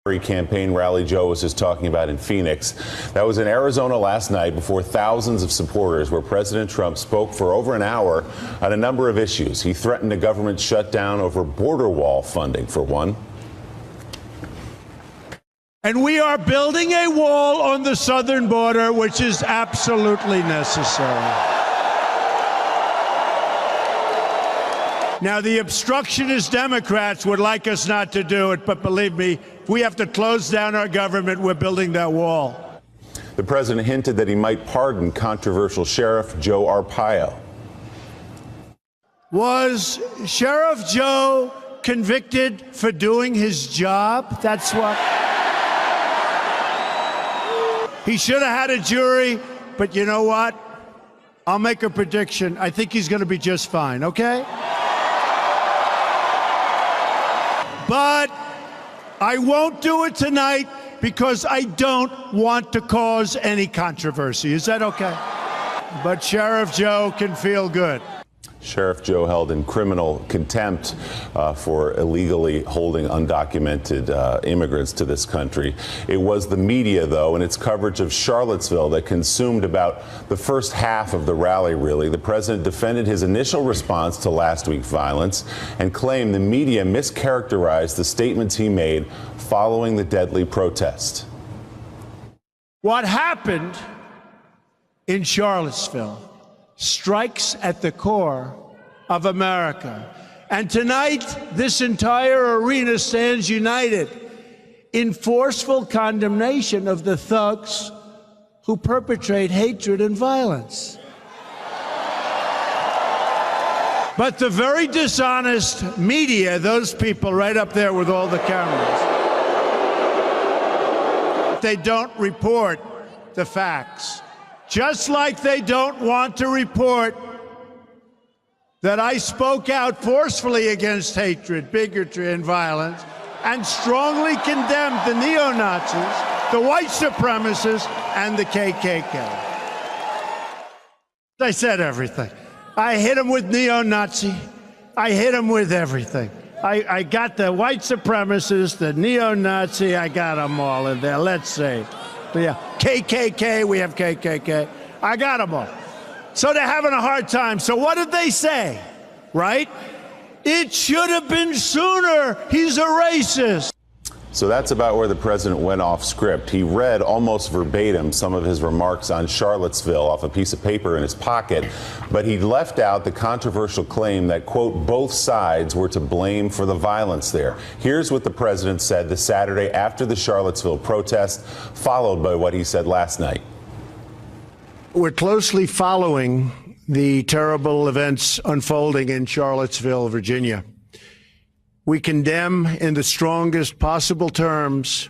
Campaign rally Joe was just talking about in Phoenix. That was in Arizona last night before thousands of supporters, where President Trump spoke for over an hour on a number of issues. He threatened a government shutdown over border wall funding, for one. And we are building a wall on the southern border, which is absolutely necessary. Now, the obstructionist Democrats would like us not to do it, but believe me, if we have to close down our government, we're building that wall. The president hinted that he might pardon controversial Sheriff Joe Arpaio. Was Sheriff Joe convicted for doing his job? That's what. He should have had a jury, but you know what? I'll make a prediction. I think he's going to be just fine, okay? But I won't do it tonight because I don't want to cause any controversy. Is that okay? But Sheriff Joe can feel good. Sheriff Joe held in criminal contempt for illegally holding undocumented immigrants to this country. It was the media, though, and its coverage of Charlottesville that consumed about the first half of the rally, really. The president defended his initial response to last week's violence and claimed the media mischaracterized the statements he made following the deadly protest. What happened in Charlottesville strikes at the core of America. And tonight, this entire arena stands united in forceful condemnation of the thugs who perpetrate hatred and violence. But the very dishonest media, those people right up there with all the cameras, they don't report the facts. Just like they don't want to report that I spoke out forcefully against hatred, bigotry, and violence, and strongly condemned the neo-Nazis, the white supremacists, and the KKK. I said everything. I hit them with neo-Nazi. I hit them with everything. I got the white supremacists, the neo-Nazi, I got them all in there. Let's see. Yeah, KKK, we have KKK. I got them all. So they're having a hard time. So what did they say, right? It should have been sooner. He's a racist. So that's about where the president went off script. He read almost verbatim some of his remarks on Charlottesville off a piece of paper in his pocket, but he left out the controversial claim that, quote, both sides were to blame for the violence there. Here's what the president said this Saturday after the Charlottesville protest, followed by what he said last night. We're closely following the terrible events unfolding in Charlottesville, Virginia. We condemn in the strongest possible terms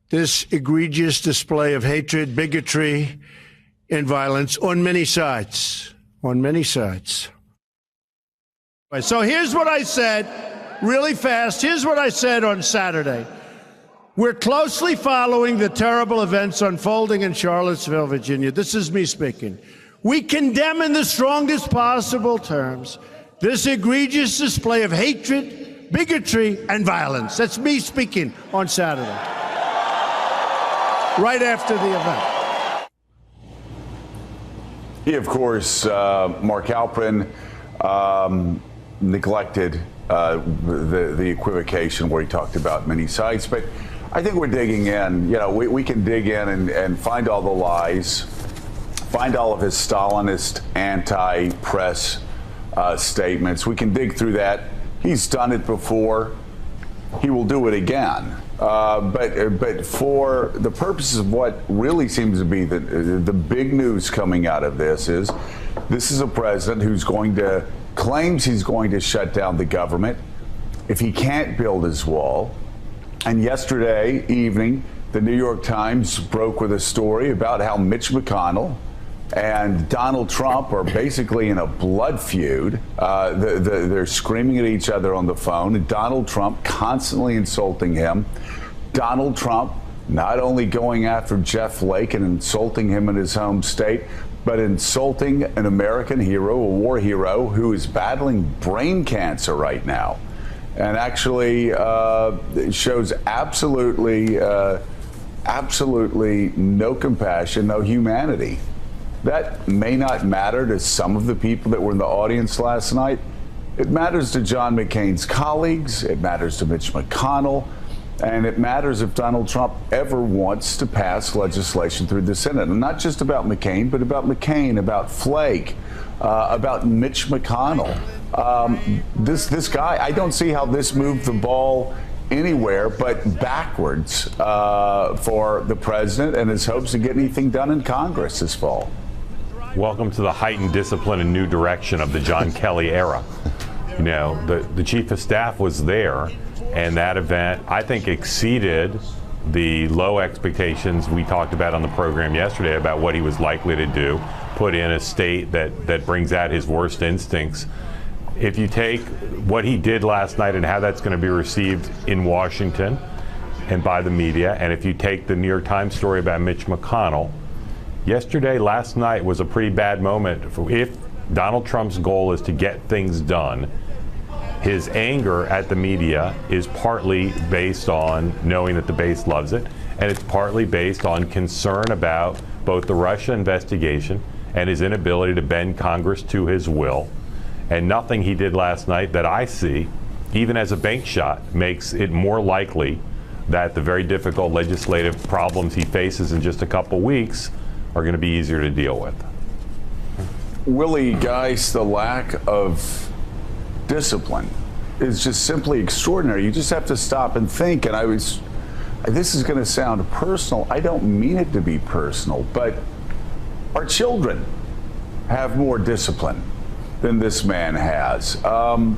this egregious display of hatred, bigotry, and violence on many sides. On many sides. So here's what I said, really fast. Here's what I said on Saturday. We're closely following the terrible events unfolding in Charlottesville, Virginia. This is me speaking. We condemn in the strongest possible terms this egregious display of hatred, bigotry, and violence. That's me speaking on Saturday, right after the event. He, of course, Mark Halperin, neglected the equivocation where he talked about many sides. But I think we're digging in. You know, we can dig in and find all the lies, find all of his Stalinist anti-press statements. We can dig through that. He's done it before. He will do it again. But for the purposes of what really seems to be the big news coming out of this is a president who's claims he's going to shut down the government if he can't build his wall. And yesterday evening, the New York Times broke with a story about how Mitch McConnell and Donald Trump are basically in a blood feud. They're screaming at each other on the phone, and Donald Trump constantly insulting him. Donald Trump not only going after Jeff Flake and insulting him in his home state, but insulting an American hero, a war hero, who is battling brain cancer right now. and actually shows absolutely no compassion, no humanity. That may not matter to some of the people that were in the audience last night. It matters to John McCain's colleagues, it matters to Mitch McConnell, and it matters if Donald Trump ever wants to pass legislation through the Senate. And not just about McCain, but about McCain, about Flake, about Mitch McConnell. This guy, I don't see how this moved the ball anywhere but backwards for the president and his hopes to get anything done in Congress this fall. Welcome to the heightened discipline and new direction of the John Kelly era. You know, the chief of staff was there, and that event, I think, exceeded the low expectations we talked about on the program yesterday about what he was likely to do, put in a state that brings out his worst instincts. If you take what he did last night and how that's going to be received in Washington and by the media, and if you take the New York Times story about Mitch McConnell, last night was a pretty bad moment. If Donald Trump's goal is to get things done, his anger at the media is partly based on knowing that the base loves it, and it's partly based on concern about both the Russia investigation and his inability to bend Congress to his will. And nothing he did last night that I see, even as a bank shot, makes it more likely that the very difficult legislative problems he faces in just a couple weeks are going to be easier to deal with. Willie, guys, the lack of discipline is just simply extraordinary. You just have to stop and think. And this is going to sound personal. I don't mean it to be personal, but our children have more discipline than this man has. I've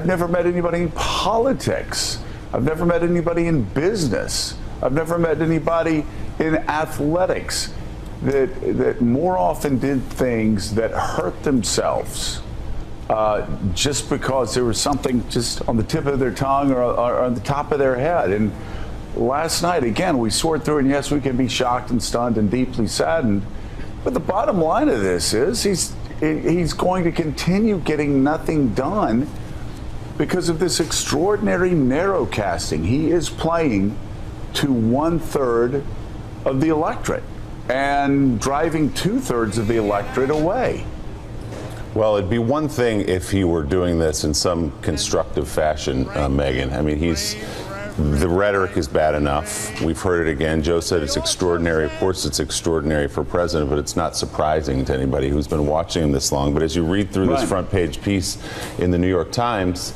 never met anybody in politics. I've never met anybody in business. I've never met anybody in athletics that more often did things that hurt themselves just because there was something just on the tip of their tongue or on the top of their head. And last night, again, we soared through, and yes, we can be shocked and stunned and deeply saddened. But the bottom line of this is he's going to continue getting nothing done because of this extraordinary narrowcasting. He is playing to 1/3 of the electorate and driving 2/3 of the electorate away. Well, it'd be one thing if he were doing this in some constructive fashion, Megan. I mean, the rhetoric is bad enough. We've heard it again. Joe said it's extraordinary. Of course, it's extraordinary for president, but it's not surprising to anybody who's been watching him this long. But as you read through this front page piece in the New York Times,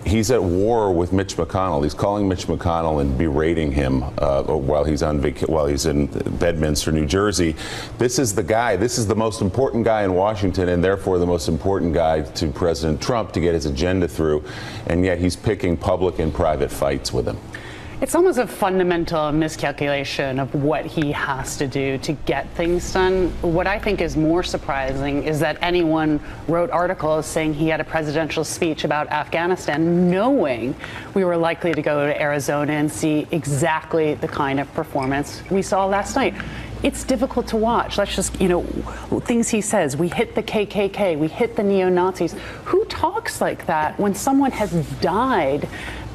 he's at war with Mitch McConnell. He's calling Mitch McConnell and berating him while he's in Bedminster, New Jersey. This is the guy. This is the most important guy in Washington, and therefore the most important guy to President Trump to get his agenda through. And yet he's picking public and private fights with him. It's almost a fundamental miscalculation of what he has to do to get things done. What I think is more surprising is that anyone wrote articles saying he had a presidential speech about Afghanistan, knowing we were likely to go to Arizona and see exactly the kind of performance we saw last night. It's difficult to watch. Let's just, things he says. We hit the KKK. We hit the neo-Nazis. Who talks like that when someone has died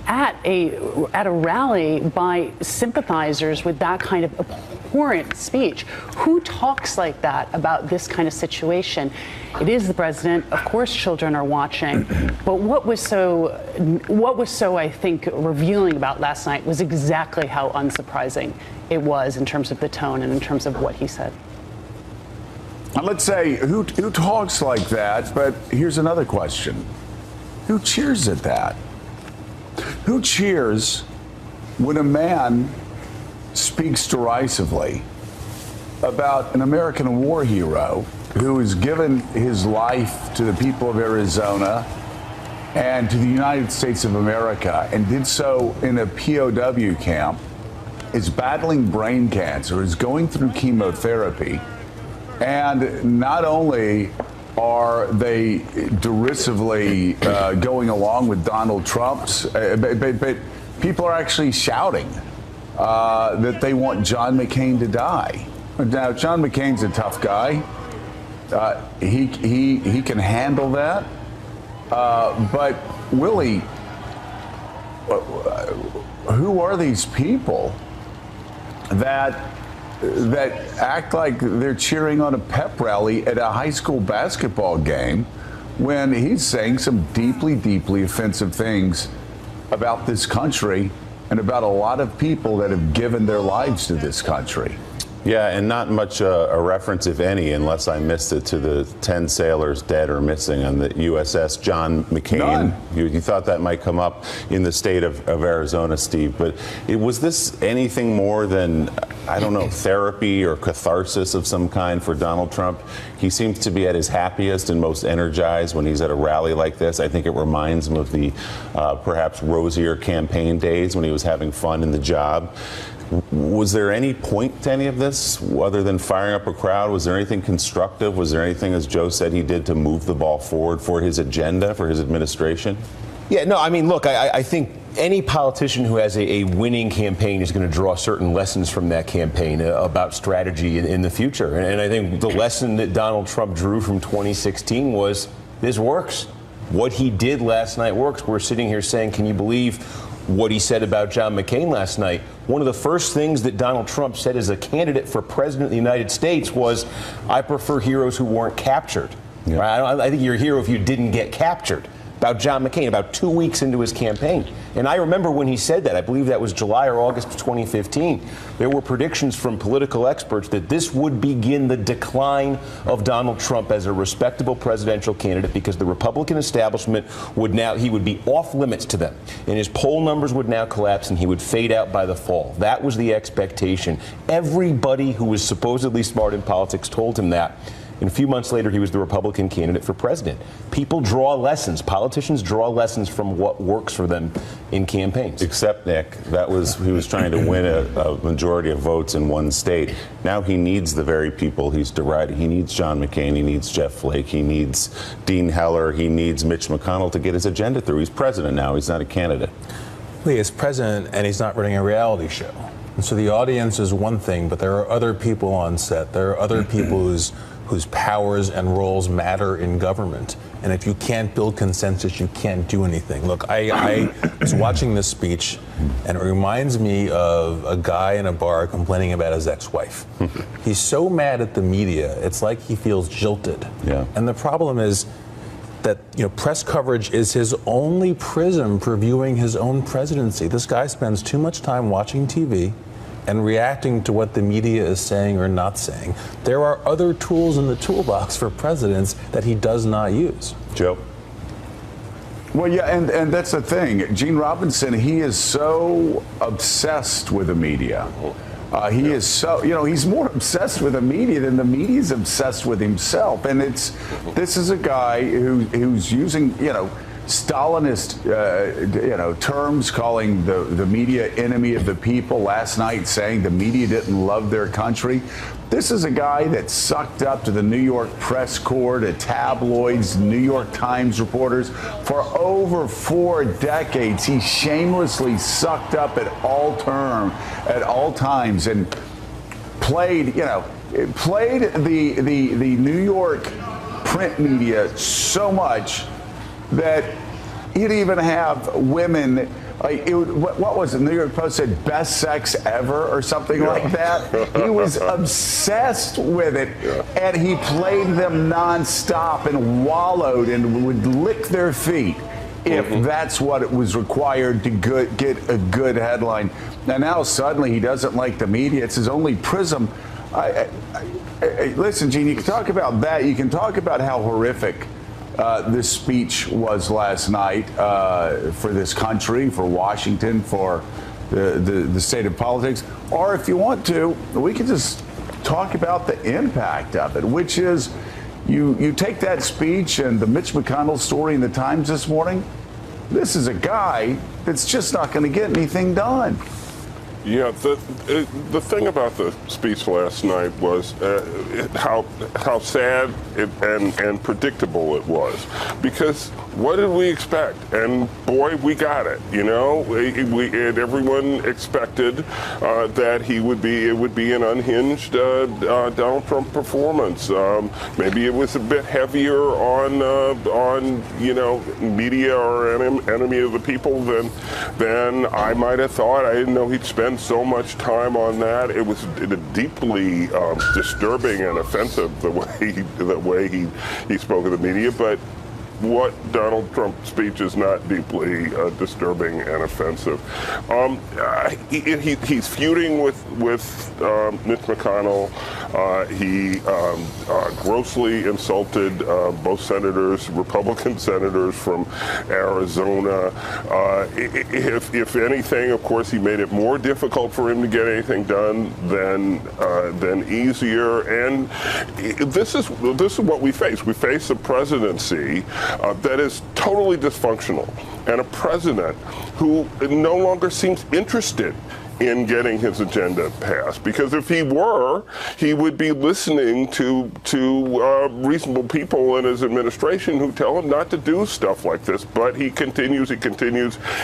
at a rally by sympathizers with that kind of abhorrent speech? Who talks like that about this kind of situation? It is the president. Of course, children are watching. But what was so, I think, revealing about last night was exactly how unsurprising it was in terms of the tone and in terms of what he said. And let's say who talks like that? But here's another question: who cheers at that? Who cheers when a man speaks derisively about an American war hero who has given his life to the people of Arizona and to the United States of America and did so in a POW camp, is battling brain cancer, is going through chemotherapy, and not only are they derisively going along with Donald Trump's, but people are actually shouting that they want John McCain to die. Now, John McCain's a tough guy. He can handle that. But Willie, who are these people that act like they're cheering on a pep rally at a high school basketball game when he's saying some deeply, deeply offensive things about this country and about a lot of people that have given their lives to this country? Yeah, and not much a reference, if any, unless I missed it, to the 10 sailors dead or missing on the USS John McCain. None. You thought that might come up in the state of Arizona, Steve, but was this anything more than, I don't know, therapy or catharsis of some kind for Donald Trump? He seems to be at his happiest and most energized when he's at a rally like this. I think it reminds him of the perhaps rosier campaign days when he was having fun in the job. Was there any point to any of this other than firing up a crowd? Was there anything constructive? Was there anything, as Joe said, he did to move the ball forward for his agenda, for his administration? Yeah, no, I mean, look, I think any politician who has a winning campaign is going to draw certain lessons from that campaign about strategy in the future. And I think the lesson that Donald Trump drew from 2016 was this works. What he did last night works. We're sitting here saying, can you believe what he said about John McCain last night? One of the first things that Donald Trump said as a candidate for president of the United States was, I prefer heroes who weren't captured. Yeah. Right? I think you're a hero if you didn't get captured. About John McCain, about 2 weeks into his campaign. And I remember when he said that, I believe that was July or August of 2015, there were predictions from political experts that this would begin the decline of Donald Trump as a respectable presidential candidate because the Republican establishment he would be off limits to them. And his poll numbers would now collapse and he would fade out by the fall. That was the expectation. Everybody who was supposedly smart in politics told him that. And a few months later, he was the Republican candidate for president. People draw lessons. Politicians draw lessons from what works for them in campaigns. Except, Nick, he was trying to win a majority of votes in one state. Now he needs the very people he's derided. He needs John McCain. He needs Jeff Flake. He needs Dean Heller. He needs Mitch McConnell to get his agenda through. He's president now. He's not a candidate. He is president, and he's not running a reality show. And so the audience is one thing, but there are other people on set. There are other people whose powers and roles matter in government. And if you can't build consensus, you can't do anything. Look, I was watching this speech, and it reminds me of a guy in a bar complaining about his ex-wife. He's so mad at the media, it's like he feels jilted. Yeah. And the problem is that press coverage is his only prism for viewing his own presidency. This guy spends too much time watching TV and reacting to what the media is saying or not saying. There are other tools in the toolbox for presidents that he does not use. Joe? Well, yeah, and that's the thing. Gene Robinson, he is so obsessed with the media. He is so, he's more obsessed with the media than the media is obsessed with himself. And this is a guy who's using, Stalinist, terms, calling the media enemy of the people. Last night saying the media didn't love their country. This is a guy that sucked up to the New York press corps, to tabloids, New York Times reporters for over 4 decades. He shamelessly sucked up at all times, and played the New York print media so much that he'd even have women, what was it, the New York Post said best sex ever or something like that. He was obsessed with it, and he played them nonstop and wallowed and would lick their feet if that's what it was required to get a good headline. And now suddenly he doesn't like the media. It's his only prism. Listen, Gene, you can talk about that. You can talk about how horrific this speech was last night for this country, for Washington, for the state of politics. Or if you want to, we can just talk about the impact of it, which is you take that speech and the Mitch McConnell story in the Times this morning. This is a guy that's just not going to get anything done. Yeah, the thing about the speech last night was how sad and predictable it was, because what did we expect? And boy, we got it. You know, and everyone expected that it would be an unhinged Donald Trump performance. Maybe it was a bit heavier on media or enemy of the people than I might have thought. I didn't know he'd spend so much time on that. It was deeply disturbing and offensive the way he spoke of the media, but what Donald Trump's speech is not deeply disturbing and offensive. He's feuding with Mitch McConnell. He grossly insulted both senators, Republican senators from Arizona. If anything, of course, he made it more difficult for him to get anything done than easier. And this is what we face. We face a presidency that is totally dysfunctional, and a president who no longer seems interested in getting his agenda passed. Because if he were, he would be listening to reasonable people in his administration who tell him not to do stuff like this. But he continues.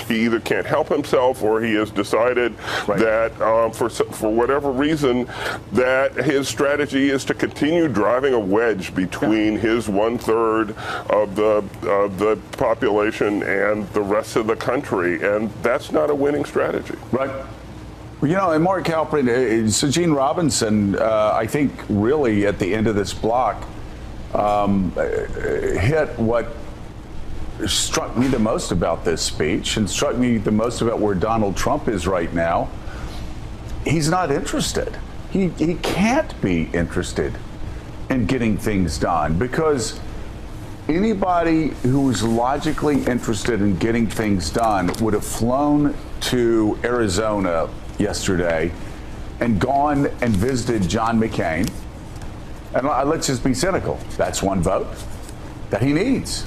He either can't help himself, or he has decided that for whatever reason, that his strategy is to continue driving a wedge between his 1/3 of the population and the rest of the country, and that's not a winning strategy. Right. You know, and Mark Halperin, Sajine Robinson, I think really at the end of this block hit what struck me the most about this speech and struck me the most about where Donald Trump is right now. He's not interested. He can't be interested in getting things done, because anybody who's logically interested in getting things done would have flown to Arizona yesterday and gone and visited John McCain. And let's just be cynical. That's one vote that he needs.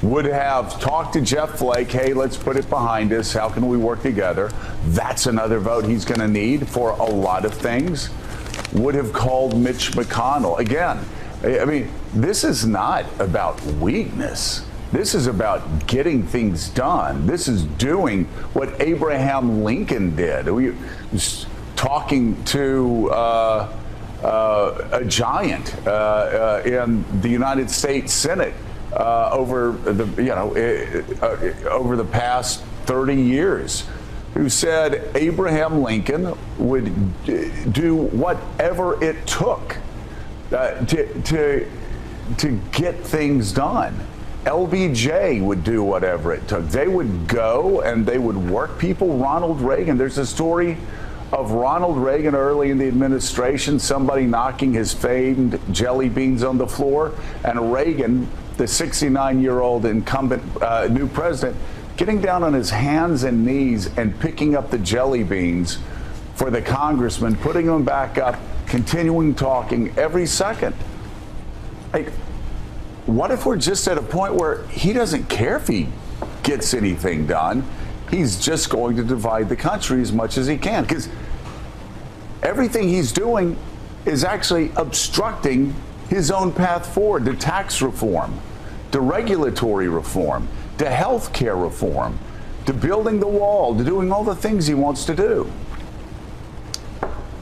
Would have talked to Jeff Flake. Hey, let's put it behind us. How can we work together? That's another vote he's going to need for a lot of things. Would have called Mitch McConnell. Again, I mean, this is not about weakness. This is about getting things done. This is doing what Abraham Lincoln did. We was talking to a giant in the United States Senate over the past 30 years, who said Abraham Lincoln would do whatever it took to get things done. LBJ would do whatever it took. They would go and they would work people. Ronald Reagan, there's a story of Ronald Reagan early in the administration, somebody knocking his famed jelly beans on the floor, and Reagan, the 69-year-old incumbent new president, getting down on his hands and knees and picking up the jelly beans for the congressman, putting them back up, continuing talking every second. Like, what if we're just at a point where he doesn't care if he gets anything done? He's just going to divide the country as much as he can, because everything he's doing is actually obstructing his own path forward to tax reform, to regulatory reform, to health care reform, to building the wall, to doing all the things he wants to do.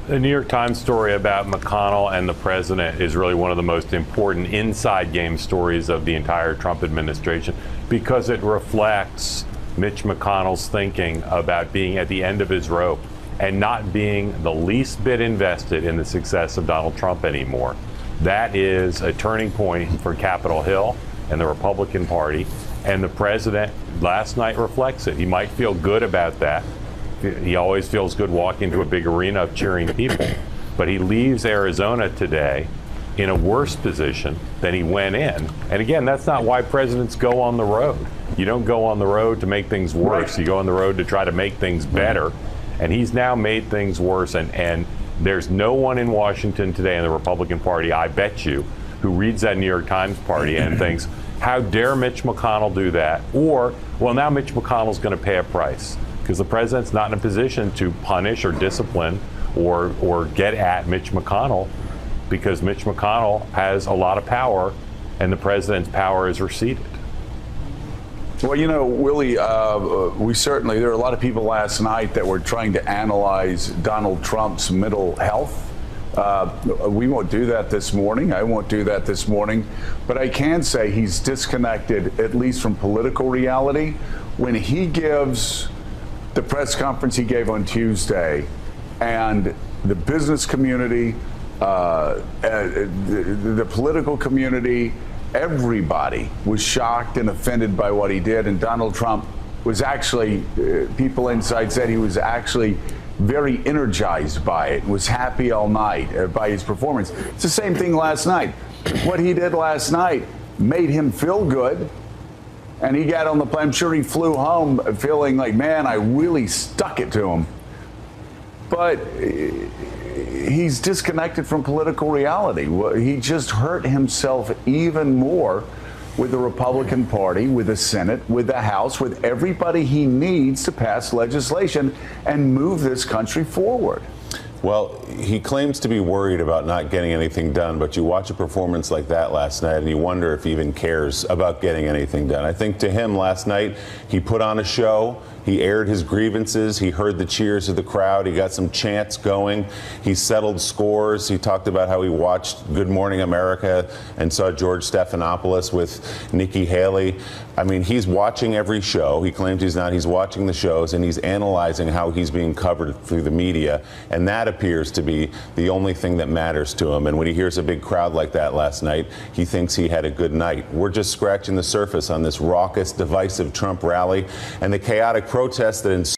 The New York Times story about McConnell and the president is really one of the most important inside game stories of the entire Trump administration, because it reflects Mitch McConnell's thinking about being at the end of his rope and not being the least bit invested in the success of Donald Trump anymore. That is a turning point for Capitol Hill and the Republican Party, and the president last night reflects it. He might feel good about that. He always feels good walking to a big arena of cheering people. But he leaves Arizona today in a worse position than he went in. And again, that's not why presidents go on the road. You don't go on the road to make things worse. You go on the road to try to make things better. And he's now made things worse. And there's no one in Washington today in the Republican Party, I bet you, who reads that New York Times party and thinks, how dare Mitch McConnell do that? Or, well, now Mitch McConnell's going to pay a price. Because the president's not in a position to punish or discipline or get at Mitch McConnell, because Mitch McConnell has a lot of power and the president's power is receded. Well, you know, Willie, there were a lot of people last night that were trying to analyze Donald Trump's mental health. We won't do that this morning. I won't do that this morning. But I can say he's disconnected, at least from political reality. When he gives the press conference he gave on Tuesday, and the business community, the political community, everybody was shocked and offended by what he did. And Donald Trump was actually, people inside said he was actually very energized by it, was happy all night by his performance. It's the same thing last night. What he did last night made him feel good. And he got on the plane. I'm sure he flew home feeling like, man, I really stuck it to him. But he's disconnected from political reality. He just hurt himself even more with the Republican Party, with the Senate, with the House, with everybody he needs to pass legislation and move this country forward. Well, he claims to be worried about not getting anything done, but you watch a performance like that last night and you wonder if he even cares about getting anything done. I think to him last night, he put on a show. He aired his grievances. He heard the cheers of the crowd. He got some chants going. He settled scores. He talked about how he watched Good Morning America and saw George Stephanopoulos with Nikki Haley. I mean, he's watching every show. He claims he's not. He's watching the shows and he's analyzing how he's being covered through the media. And that appears to be the only thing that matters to him. And when he hears a big crowd like that last night, he thinks he had a good night. We're just scratching the surface on this raucous, divisive Trump rally and the chaotic protests that ensued.